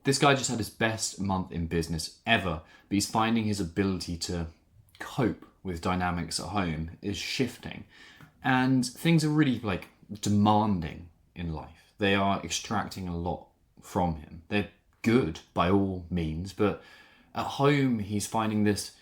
this guy just had his best month in business ever, but he's finding his ability to cope with dynamics at home is shifting. And things are really like demanding in life. They are extracting a lot from him. They're good by all means, but at home he's finding this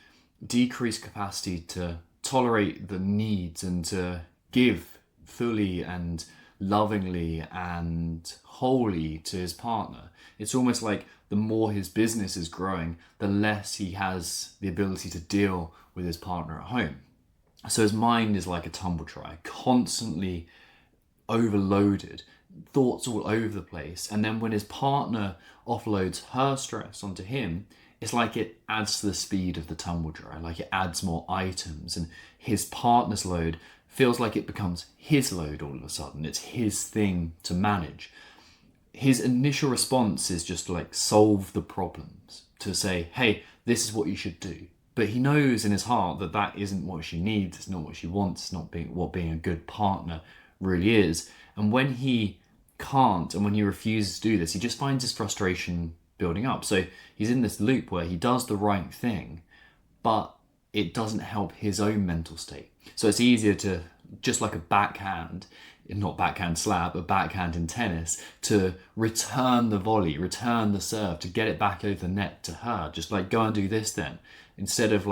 decreased capacity to tolerate the needs and to give fully and lovingly and wholly to his partner. It's almost like the more his business is growing, the less he has the ability to deal with his partner at home. So his mind is like a tumble dryer, constantly overloaded, thoughts all over the place. And then when his partner offloads her stress onto him, it's like it adds to the speed of the tumble dryer, like it adds more items, and his partner's load feels like it becomes his load all of a sudden. It's his thing to manage. His initial response is just to like solve the problems, to say, hey, this is what you should do. But he knows in his heart that that isn't what she needs, it's not what she wants, it's not what being a good partner really is. And when he can't, and when he refuses to do this, he just finds his frustration building up. So he's in this loop where he does the right thing, but it doesn't help his own mental state. So it's easier to, just like a backhand, not backhand slap, a backhand in tennis, to return the volley, return the serve, to get it back over the net to her. Just like, go and do this then. Instead of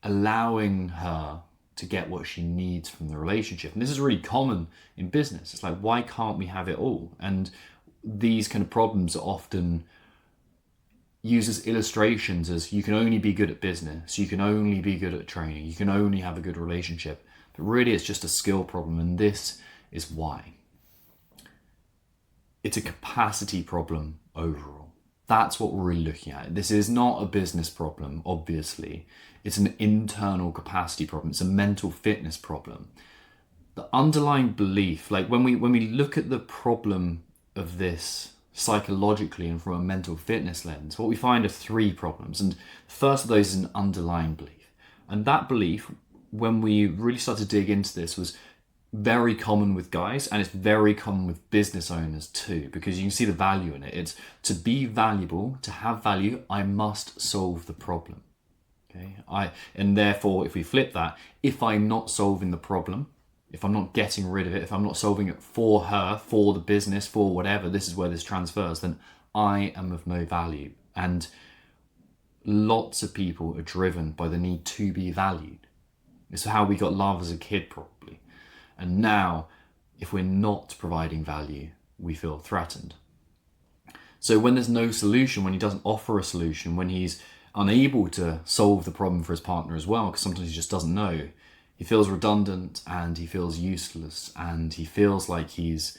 allowing her to get what she needs from the relationship. And this is really common in business. It's like, why can't we have it all? And these kind of problems are often used as illustrations as you can only be good at business, you can only be good at training, you can only have a good relationship. But really it's just a skill problem, and this is why. It's a capacity problem overall. That's what we're really looking at. This is not a business problem, obviously. It's an internal capacity problem. It's a mental fitness problem. The underlying belief, like when we look at the problem of this psychologically and from a mental fitness lens, what we find are three problems. And the first of those is an underlying belief. And that belief, when we really start to dig into this, was very common with guys, and it's very common with business owners too, because you can see the value in it. It's to be valuable, to have value, I must solve the problem. Okay, and therefore, if we flip that, if I'm not solving the problem, if I'm not getting rid of it, if I'm not solving it for her, for the business, for whatever, this is where this transfers, then I am of no value. And lots of people are driven by the need to be valued. It's how we got love as a kid, probably. And now, if we're not providing value, we feel threatened. So when there's no solution, when he doesn't offer a solution, when he's unable to solve the problem for his partner as well, because sometimes he just doesn't know, he feels redundant and he feels useless and he feels like he's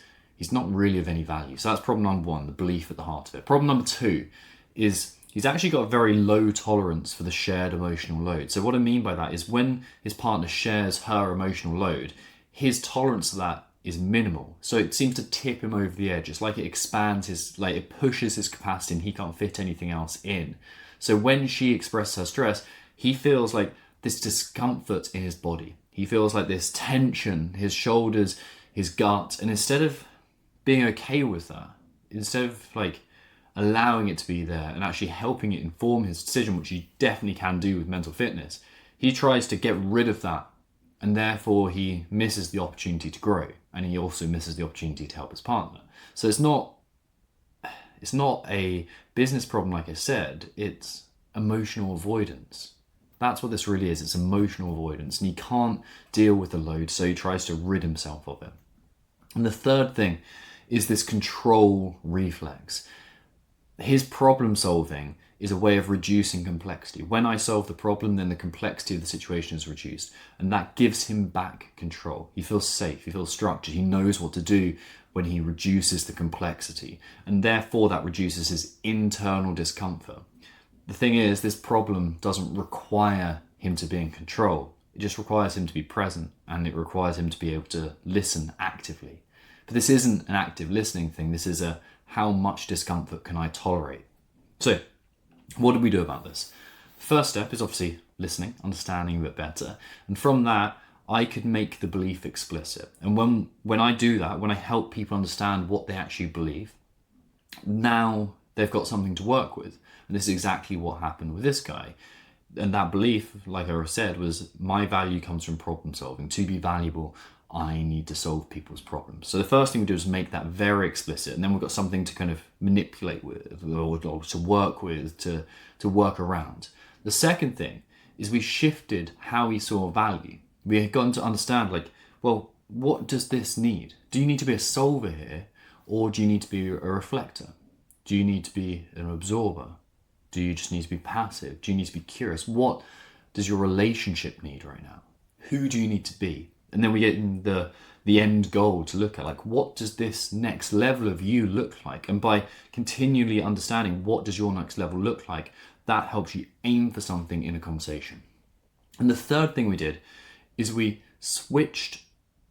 not really of any value. So that's problem number one, the belief at the heart of it. Problem number two is he's actually got a very low tolerance for the shared emotional load. So what I mean by that is when his partner shares her emotional load, his tolerance to that is minimal. So it seems to tip him over the edge. It's like it expands it pushes his capacity and he can't fit anything else in. So when she expresses her stress, he feels like this discomfort in his body. He feels like this tension, his shoulders, his gut. And instead of being okay with that, instead of like allowing it to be there and actually helping it inform his decision, which he definitely can do with mental fitness, he tries to get rid of that. And therefore he misses the opportunity to grow. And he also misses the opportunity to help his partner. So it's not a business problem, like I said, it's emotional avoidance. That's what this really is. It's emotional avoidance, and he can't deal with the load, so he tries to rid himself of it. And the third thing is this control reflex. His problem solving is a way of reducing complexity. When I solve the problem, then the complexity of the situation is reduced, and that gives him back control. He feels safe, he feels structured, he knows what to do when he reduces the complexity, and therefore that reduces his internal discomfort. The thing is, this problem doesn't require him to be in control. It just requires him to be present, and it requires him to be able to listen actively. But this isn't an active listening thing. This is a how much discomfort can I tolerate? So what do we do about this? First step is obviously listening, understanding a bit better. And from that, I could make the belief explicit. And when I do that, when I help people understand what they actually believe, Now they've got something to work with. And this is exactly what happened with this guy. And that belief, like I said, was my value comes from problem solving. To be valuable, I need to solve people's problems. So the first thing we do is make that very explicit, and then we've got something to kind of manipulate with, or to work with, to work around. The second thing is we shifted how we saw value. We had gotten to understand, like, well, what does this need? Do you need to be a solver here, or do you need to be a reflector? Do you need to be an absorber? Do you just need to be passive? Do you need to be curious? What does your relationship need right now? Who do you need to be? And then we get in the end goal to look at, like, what does this next level of you look like? And by continually understanding what does your next level look like, that helps you aim for something in a conversation. And the third thing we did is we switched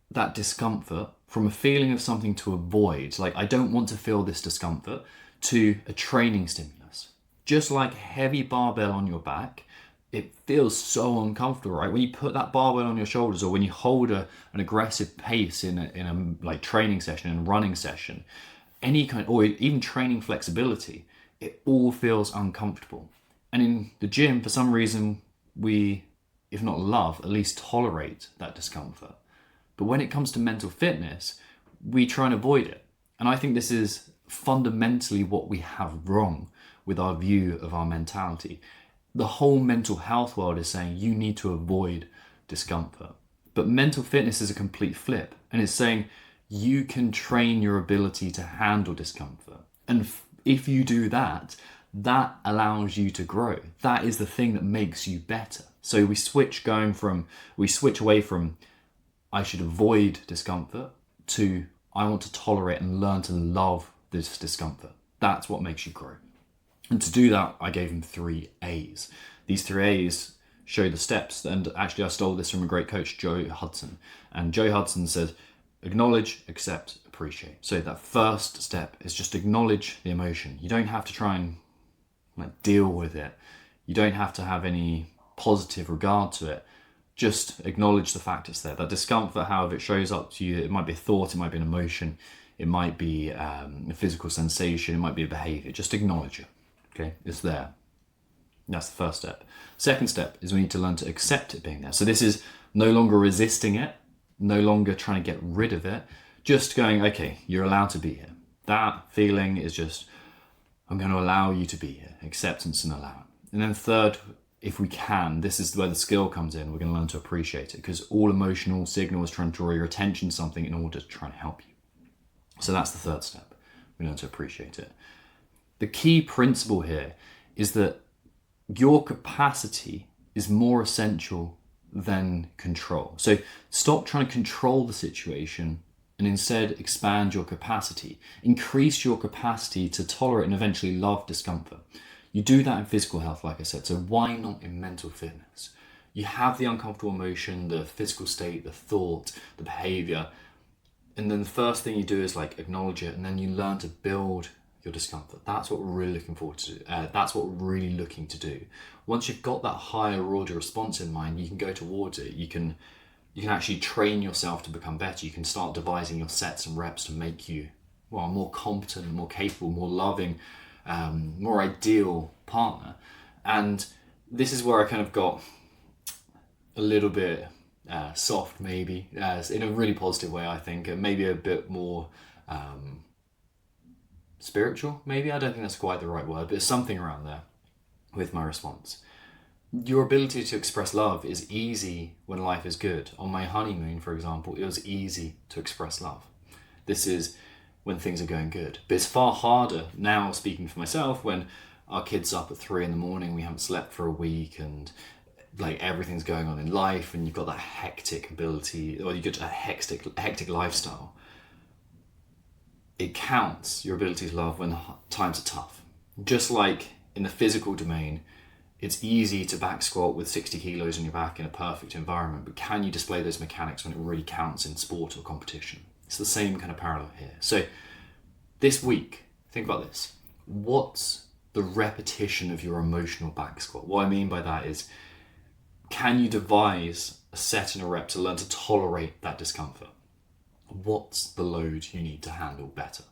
that discomfort from a feeling of something to avoid, like, I don't want to feel this discomfort, to a training stimulus. Just like a heavy barbell on your back, it feels so uncomfortable, right? When you put that barbell on your shoulders, or when you hold an aggressive pace in a like training session and running session, any kind, or even training flexibility, it all feels uncomfortable. And in the gym, for some reason, we, if not love, at least tolerate that discomfort. But when it comes to mental fitness, we try and avoid it. And I think this is fundamentally what we have wrong with our view of our mentality. The whole mental health world is saying you need to avoid discomfort. But mental fitness is a complete flip, and it's saying you can train your ability to handle discomfort. And if you do that, that allows you to grow. That is the thing that makes you better. So we switch away from I should avoid discomfort to I want to tolerate and learn to love this discomfort. That's what makes you grow. And to do that, I gave him 3 A's. These 3 A's show the steps. And actually, I stole this from a great coach, Joe Hudson. And Joe Hudson said, acknowledge, accept, appreciate. So that first step is just acknowledge the emotion. You don't have to try and deal with it. You don't have to have any positive regard to it. Just acknowledge the fact it's there. That discomfort, however it shows up to you, it might be a thought, it might be an emotion, it might be a physical sensation, it might be a behavior. Just acknowledge it. Okay, it's there. That's the first step. Second step is we need to learn to accept it being there. So this is no longer resisting it, no longer trying to get rid of it, just going, okay, you're allowed to be here. That feeling is just, I'm going to allow you to be here. Acceptance and allowance. And then third, if we can, this is where the skill comes in. We're going to learn to appreciate it, because all emotional signal is trying to draw your attention to something in order to try and help you. So that's the third step. We learn to appreciate it. The key principle here is that your capacity is more essential than control. So stop trying to control the situation and instead expand your capacity. Increase your capacity to tolerate and eventually love discomfort. You do that in physical health, like I said, so why not in mental fitness? You have the uncomfortable emotion, the physical state, the thought, the behavior, and then the first thing you do is acknowledge it, and then you learn to build your discomfort. That's what we're really looking forward to. That's what we're really looking to do. Once you've got that higher order response in mind, you can go towards it. You can actually train yourself to become better. You can start devising your sets and reps to make you more competent, more capable, more loving, more ideal partner. And this is where I kind of got a little bit soft, maybe, in a really positive way, I think, and maybe a bit more spiritual, maybe. I don't think that's quite the right word, but it's something around there with my response. Your ability to express love is easy when life is good. On my honeymoon, for example, it was easy to express love. This is when things are going good. But it's far harder now, speaking for myself, when our kid's up at 3 a.m, we haven't slept for a week, and everything's going on in life, and you've got that hectic ability, or you get a hectic lifestyle. It counts, your ability to love, when times are tough. Just like in the physical domain, it's easy to back squat with 60 kilos on your back in a perfect environment, but can you display those mechanics when it really counts in sport or competition? It's the same kind of parallel here. So this week, think about this. What's the repetition of your emotional back squat? What I mean by that is, can you devise a set and a rep to learn to tolerate that discomfort? What's the load you need to handle better?